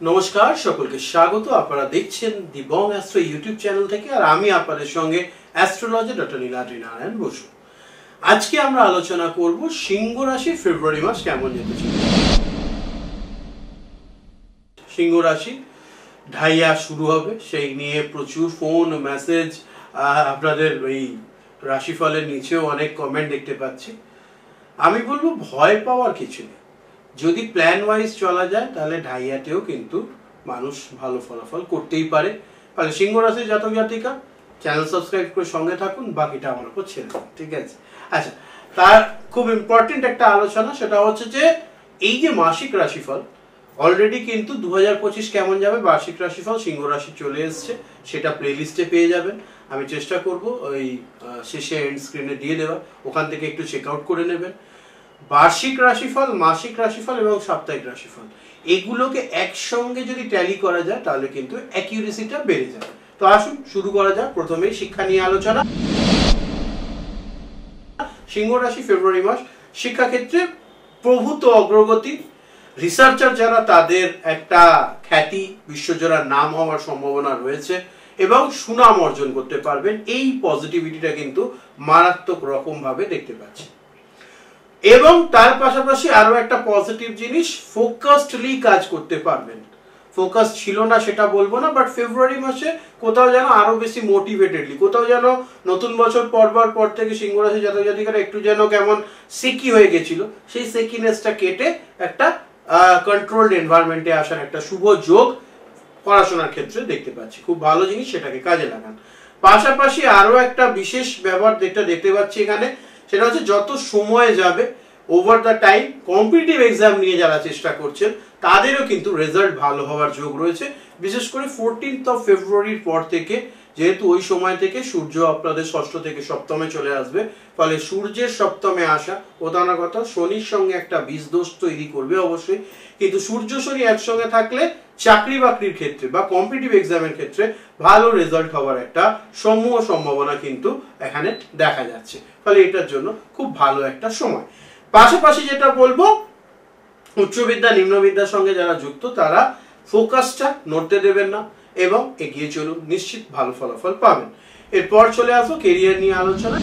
নমস্কার সকলকে স্বাগত। আপনারা দেখছেন দি বং অ্যাস্ট্রো ইউটিউব চ্যানেল থেকে, আর আমি আপনাদের সঙ্গে অ্যাস্ট্রোলজার ডক্টর নীলাদ্রি নারায়ণ বসু। আজকে আমরা আলোচনা করব সিংহ রাশি ফেব্রুয়ারি মাস কেমন যেতে চলেছে। সিংহ রাশি ঢাইয়া শুরু হবে, সেই নিয়ে প্রচুর ফোন মেসেজ, আপনাদের ওই রাশিফলের নিচেও অনেক কমেন্ট দেখতে পাচ্ছি। আমি বলবো ভয় পাওয়ার কিছু নেই। যদি প্ল্যান ওয়াইজ চলা যায় তাহলে ঢাইয়াতেও কিন্তু মানুষ ভালো ফলাফল করতেই পারে। তাহলে সিংহ রাশির জাতক জাতিকা চ্যানেল সাবস্ক্রাইব করে সঙ্গে থাকুন, বাকিটা আমার উপর ছেড়ে দিন, ঠিক আছে? আচ্ছা, তার খুব ইম্পর্টেন্ট একটা আলোচনা, সেটা হচ্ছে যে এই যে মাসিক রাশিফল অলরেডি কিন্তু 2025 কেমন যাবে বার্ষিক রাশিফল সিংহ রাশি চলে এসছে, সেটা প্লেলিস্টে পেয়ে যাবেন। আমি চেষ্টা করব ওই শেষে এন্ড স্ক্রিনে দিয়ে দেওয়া, ওখান থেকে একটু চেক আউট করে নেবেন। বার্ষিক রাশিফল, মাসিক রাশিফল এবং সাপ্তাহিক রাশিফল এগুলোকে একসঙ্গে যদি ট্যালি করা যায় তাহলে কিন্তু অ্যাকিউরেসিটা বেড়ে যায়। তো আসুন শুরু করা যাক। প্রথমেই শিক্ষা নিয়ে আলোচনা। সিংহ রাশি ফেব্রুয়ারি মাস শিক্ষাক্ষেত্রে প্রভূত অগ্রগতি, রিসার্চার যারা তাদের একটা খ্যাতি বিশ্বজোড়া নাম হওয়ার সম্ভাবনা রয়েছে এবং সুনাম অর্জন করতে পারবেন। এই পজিটিভিটিটা কিন্তু মারাত্মক রকম ভাবে দেখতে পাচ্ছি। এবং তার পাশাপাশি আরো একটা পজিটিভ জিনিস, ফোকাসডলি কাজ করতে পারবেন। ফোকাস ছিল না সেটা বলবো না, বাট ফেব্রুয়ারি মাসে কোথাও যেন আরো বেশি মোটিভেটেডলি, কোথাও যেন নতুন বছর পরবার পর থেকে সিংহ রাশি জাতক জাতিকারা একটু যেন কেমন সেকি হয়ে গেছিল, সেই সেকিনেসটা কেটে একটা কন্ট্রোলড এনভায়রনমেন্টে আসার একটা শুভ যোগ পড়াশোনার ক্ষেত্রে দেখতে পাচ্ছি। খুব ভালো জিনিস, সেটাকে কাজে লাগান। পাশাপাশি আরো একটা বিশেষ ব্যবহার দেখতে পাচ্ছি এখানে, সেটা হচ্ছে যত সময় যাবে over the time competitive exam নিয়ে যারা চেষ্টা করছেন তাদেরও কিন্তু রেজাল্ট ভালো হওয়ার যোগ রয়েছে। বিশেষ করে 14 ফেব্রুয়ারির পর থেকে, যেহেতু ওই সময় থেকে সূর্য আপনাদের ষষ্ঠ থেকে সপ্তমে চলে আসবে, ফলে সূর্যের সপ্তমে আসা কোথাও না কোথাও শনির সঙ্গে একটা বীজ দোষ তৈরি করবে অবশ্যই। কিন্তু সূর্য শনি একসঙ্গে থাকলে চাকরি বাকরির ক্ষেত্রে বা কম্পিটিটিভ এক্সামের ক্ষেত্রে ভালো রেজাল্ট হওয়ার একটা সমূহ সম্ভাবনা কিন্তু এখানে দেখা যাচ্ছে। ফলে এটার জন্য খুব ভালো একটা সময়। পাশাপাশি যেটা বলবো, উচ্চবিদ্যা নিম্নবিদ্যার সঙ্গে যারা যুক্ত তারা ফোকাসটা নড়তে দেবেন না এবং এগিয়ে চলুন, নিশ্চিত ভালো ফলাফল পাবেন। এরপর চলে আসবো কেরিয়ার নিয়ে আলোচনা।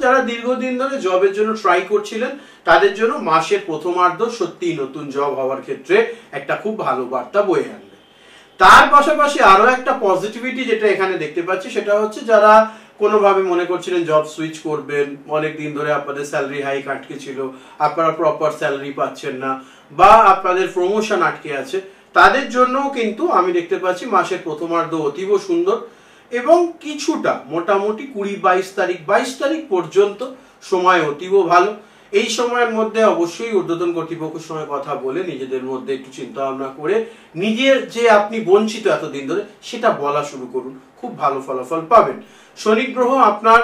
যারা দীর্ঘদিন ধরে জবের জন্য ট্রাই করছিলেন তাদের জন্য মাসের প্রথমার্ধ সত্যিই নতুন জব হওয়ার ক্ষেত্রে একটা খুব ভালো বার্তা বয়ে আনবে। তার পাশাপাশি আরো একটা পজিটিভিটি যেটা এখানে দেখতে পাচ্ছি, সেটা হচ্ছে যারা কোনোভাবে মনে করছিলেন জব সুইচ করবেন, অনেক দিন ধরে আপনাদের স্যালারি হাইক আটকে ছিল, আপনারা প্রপার স্যালারি পাচ্ছেন না, বা আপনাদের প্রমোশন আটকে আছে, তাদের জন্য কিন্তু আমি দেখতে পাচ্ছি মাসের প্রথমার্ধ অতীব সুন্দর এবং কিছুটা মোটামুটি 22 তারিখ পর্যন্ত সময় অতীব ভালো। এই সময়ের মধ্যে অবশ্যই ঊর্ধ্বতন কর্তৃপক্ষের সঙ্গে কথা বলে নিজেদের মধ্যে একটু চিন্তা ভাবনা করে নিজের যে আপনি বঞ্চিত এতদিন ধরে সেটা বলা শুরু করুন, খুব ভালো ফলাফল পাবেন। শনি গ্রহ আপনার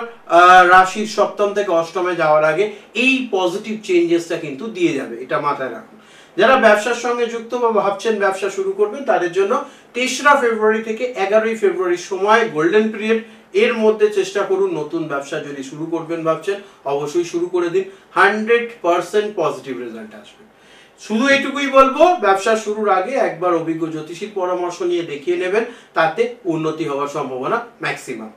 রাশির সপ্তম থেকে অষ্টমে যাওয়ার আগে এই পজিটিভ চেঞ্জেসটা কিন্তু দিয়ে যাবে, এটা মাথায় রাখুন। যারা ব্যবসার সঙ্গে যুক্ত বা ভাবছেন ব্যবসা শুরু করবেন তাদের জন্য 3রা ফেব্রুয়ারি থেকে 11ই ফেব্রুয়ারি সময় গোল্ডেন পিরিয়ড। এর মধ্যে চেষ্টা করুন নতুন ব্যবসা যদি শুরু করবেন ভাবছেন অবশ্যই শুরু করে দিন, 100% পজিটিভ রেজাল্ট আসবে। শুধু এইটুকুই বলবো, ব্যবসা শুরুর আগে একবার অভিজ্ঞ জ্যোতিষীর পরামর্শ নিয়ে দেখিয়ে নেবেন, তাতে উন্নতি হওয়ার সম্ভাবনা ম্যাক্সিমাম।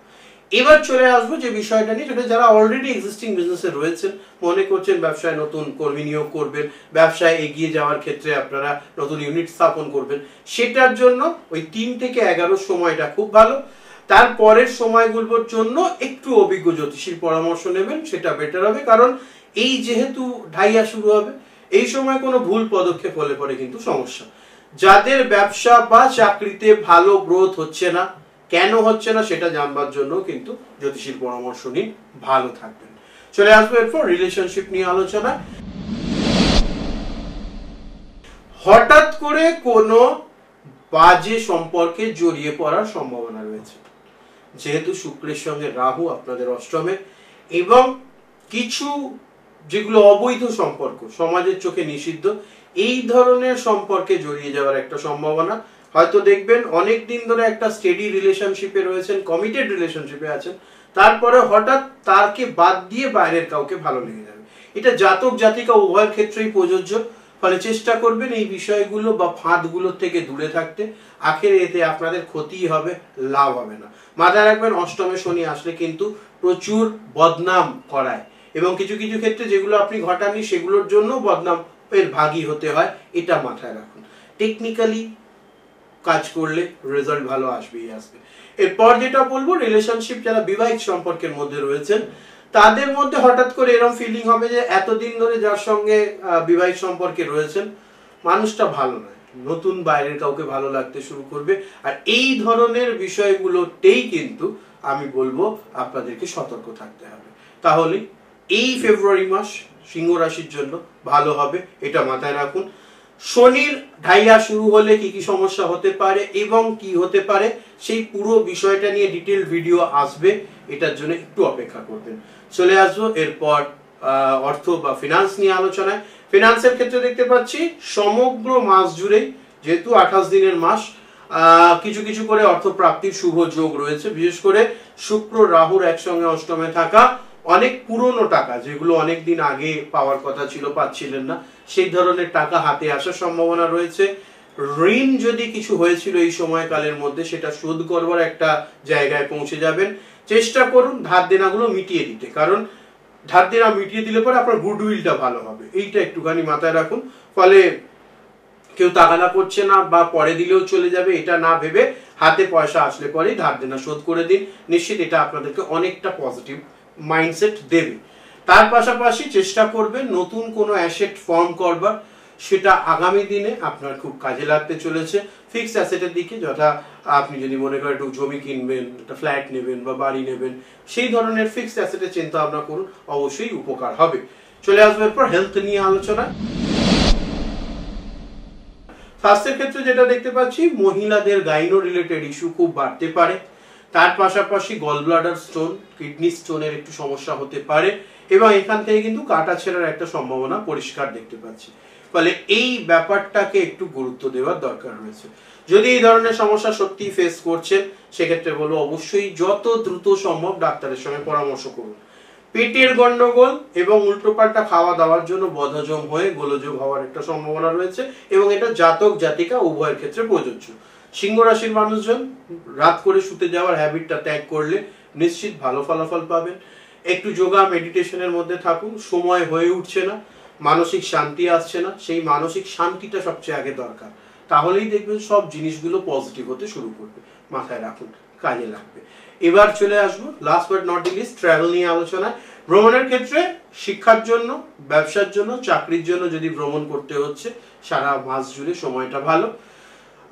এবার চলে আসবো যে বিষয়টা নিয়ে, সেটা যারা অলরেডি এক্সিস্টিং বিজনেসে রয়েছেন, মনে করছেন ব্যবসায় নতুন কর্মী নিয়োগ করবেন, ব্যবসায় এগিয়ে যাওয়ার ক্ষেত্রে আপনারা নতুন ইউনিট স্থাপন করবেন, সেটার জন্য ওই 3 থেকে 11 সময়টা খুব ভালো। তারপরের সময়গুলোর জন্য একটু অভিজ্ঞ জ্যোতিষীর পরামর্শ নেবেন, সেটা বেটার হবে। কারণ এই যেহেতু ঢাইয়া শুরু হবে, এই সময় কোনো ভুল পদক্ষেপ হলে পরে কিন্তু সমস্যা। যাদের ব্যবসা বা চাকরিতে ভালো গ্রোথ হচ্ছে না, কেন হচ্ছে না সেটা জানবার জন্য কিন্তু জ্যোতিষীর পরামর্শ নিন, ভালো থাকবেন। চলে আসবো এরপর রিলেশনশিপ নিয়ে আলোচনা। হঠাৎ করে কোনো বাজে সম্পর্কে জড়িয়ে পড়ার সম্ভাবনা রয়েছে, যেহেতু শুক্রের সঙ্গে রাহু আপনাদের অষ্টমে, এবং কিছু যেগুলো অবৈধ সম্পর্ক সমাজের চোখে নিষিদ্ধ, এই ধরনের সম্পর্কে জড়িয়ে যাওয়ার একটা সম্ভাবনা। হয়তো দেখবেন অনেক দিন ধরে একটা স্টেডি রিলেশনশিপে রয়েছেন, কমিটেড রিলেশনশিপে আছেন, তারপরে হঠাৎ তারকে বাদ দিয়ে বাইরের কাউকে ভালো লেগে যাবে। এটা জাতক জাতিকা উভয়ের ক্ষেত্রেই প্রযোজ্য। ফলে চেষ্টা করবেন এই বিষয়গুলো বা ফাঁদগুলো থেকে দূরে থাকতে। আখেরে এতে আপনাদের ক্ষতি হবে, লাভ হবে না। মাথায় রাখবেন অষ্টমে শনি আসলে কিন্তু প্রচুর বদনাম করায়, এবং কিছু কিছু ক্ষেত্রে যেগুলো আপনি ঘটাননি সেগুলোর জন্য বদনাম এর ভাগী হতে হয়, এটা মাথায় রাখুন। টেকনিক্যালি কাজ করলে রেজাল্ট ভালো আসবেই আসবে। এরপর যেটা বলবো, রিলেশনশিপ যারা বিবাহিত সম্পর্কের মধ্যে রয়েছেন তাদের মধ্যে হঠাৎ করে এরকম ফিলিং হবে যে এতদিন ধরে যার সঙ্গে বিবাহিত সম্পর্কে রয়েছেন মানুষটা ভালো নয়, নতুন বাইরের কাউকে ভালো লাগতে শুরু করবে। আর এই ধরনের বিষয়গুলোতেই কিন্তু আমি বলবো আপনাদেরকে সতর্ক থাকতে হবে। তাহলে এই ফেব্রুয়ারি মাস সিংহ রাশির জন্য ভালো হবে, এটা মাথায় রাখুন। শনির ঢাইয়া শুরু হলে কি কি সমস্যা হতে পারে এবং কি হতে পারে সেই পুরো বিষয়টা নিয়ে ডিটেল ভিডিও আসবে, এটার জন্য একটু অপেক্ষা করবেন। চলে আসবো এরপর অর্থ বা ফিনান্স নিয়ে আলোচনায়। ফিনান্সের ক্ষেত্রে দেখতে পাচ্ছি সমগ্র মাস জুড়ে, যেহেতু 28 দিনের মাস, কিছু কিছু করে অর্থ প্রাপ্তির শুভ যোগ রয়েছে। বিশেষ করে শুক্র রাহুর একসঙ্গে অষ্টমে থাকা, অনেক পুরনো টাকা যেগুলো অনেক দিন আগে পাওয়ার কথা ছিল পাচ্ছিলেন না, সেই ধরনের টাকা হাতে আসার সম্ভাবনা রয়েছে। ঋণ যদি কিছু হয়েছিল এই সময়কালের মধ্যে সেটা শোধ করবার একটা জায়গায় পৌঁছে যাবেন। চেষ্টা করুন ধার দেনাগুলো মিটিয়ে দিতে, কারণ ধার দেনা মিটিয়ে দিলে পরে আপনার গুডউইলটা ভালো হবে, এইটা একটুখানি মাথায় রাখুন। ফলে কেউ তাগাদা করছে না বা পরে দিলেও চলে যাবে এটা না ভেবে হাতে পয়সা আসলে পরেই ধার দেনা শোধ করে দিন, নিশ্চিত এটা আপনাদেরকে অনেকটা পজিটিভ মাইন্ডসেট দেবে। তার পাশাপাশি চেষ্টা করবেন নতুন কোনো অ্যাসেট ফর্ম করবার, সেটা আগামী দিনে আপনার খুব কাজে লাগতে চলেছে। ফিক্সড অ্যাসেটের দিকে, যথা আপনি যদি মনে করেন একটু জমি কিনবেন, একটা ফ্ল্যাট নেবেন বা বাড়ি নেবেন, সেই ধরনের ফিক্সড অ্যাসেটের চিন্তা ভাবনা করুন, অবশ্যই উপকার হবে। চলে আসবে এরপর হেলথ নিয়ে আলোচনা। স্বাস্থ্যের ক্ষেত্রে যেটা দেখতে পাচ্ছি, মহিলাদের গাইনো রিলেটেড ইস্যু খুব বাড়তে পারে। তার পাশাপাশি গল ব্লাডার স্টোন, কিডনি স্টোনের একটু সমস্যা হতে পারে, এবং এখান থেকে কিন্তু কাটা ছেঁড়ার একটা সম্ভাবনা পরিষ্কার দেখতে পাচ্ছি। ফলে এই ব্যাপারটাকে একটু গুরুত্ব দেওয়ার দরকার রয়েছে। যদি এই ধরনের সমস্যা সত্যি ফেস করছেন সেক্ষেত্রে বলবো অবশ্যই যত দ্রুত সম্ভব ডাক্তারের সঙ্গে পরামর্শ করুন। পেটের গন্ডগোল এবং উল্টোপাল্টা খাওয়া দাওয়ার জন্য বদহজম হয়ে গোলযোগ হওয়ার একটা সম্ভাবনা রয়েছে, এবং এটা জাতক জাতিকা উভয়ের ক্ষেত্রে প্রযোজ্য। সিংহ রাশির মানুষজন রাত করে শুতে যাওয়ার হ্যাবিটটা ত্যাগ করলে নিশ্চিত ভালো ফলাফল পাবেন। একটু যোগা মেডিটেশনের মধ্যে থাকুন, সময় হয়ে উঠছে না, মানসিক শান্তি আসছে না, সেই মানসিক শান্তিটা সবচেয়ে আগে দরকার, তাহলেই দেখবেন সব জিনিসগুলো পজিটিভ হতে শুরু করবে। মাথায় রাখুন, কাজে লাগবে। এবার চলে আসবো last but not list travel নিয়ে আলোচনায়। ভ্রমণের ক্ষেত্রে শিক্ষার জন্য, ব্যবসার জন্য, চাকরির জন্য যদি ভ্রমণ করতে হচ্ছে সারা মাস জুড়ে সময়টা ভালো।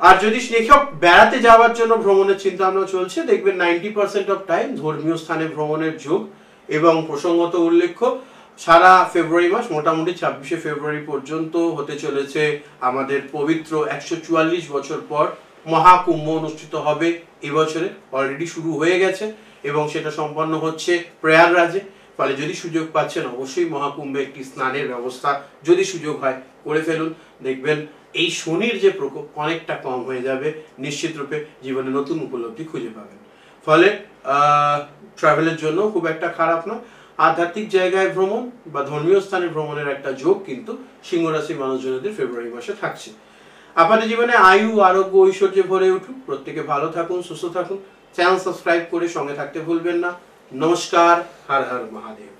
আর যদি লেখক বেড়াতে যাওয়ার জন্য ভ্রমণের চিন্তা ভাবনা চলছে, দেখবেন 90% অফ টাইম ধর্মীয় স্থানে ভ্রমণের যোগ। এবং প্রসঙ্গত উল্লেখ্য, সারা ফেব্রুয়ারি মাস মোটামুটি 26শে ফেব্রুয়ারি পর্যন্ত হতে চলেছে আমাদের পবিত্র 144 বছর পর মহাকুম্ভ অনুষ্ঠিত হবে। এবছরে অলরেডি শুরু হয়ে গেছে এবং সেটা সম্পন্ন হচ্ছে প্রয়াগরাজে। ফলে যদি সুযোগ পাচ্ছেন অবশ্যই মহাকুম্ভে একটি স্নানের ব্যবস্থা যদি সুযোগ হয় করে ফেলুন। দেখবেন এই শনির যে প্রকোপ অনেকটা কম হয়ে যাবে, নিশ্চিত রূপে জীবনে নতুন উপলব্ধি খুঁজে পাবেন। ফলে ট্রাভেলের জন্য খুব একটা খারাপ না। আধ্যাত্মিক জায়গায় ভ্রমণ বা ধর্মীয় স্থানে ভ্রমণের একটা যোগ কিন্তু সিংহ রাশির মানুষজনদের ফেব্রুয়ারি মাসে থাকছে। আপনাদের জীবনে আয়ু, আরোগ্য, ঐশ্বর্যে ভরে উঠুক। প্রত্যেকে ভালো থাকুন, সুস্থ থাকুন। চ্যানেল সাবস্ক্রাইব করে সঙ্গে থাকতে ভুলবেন না। নমস্কার, হর হর মহাদেব।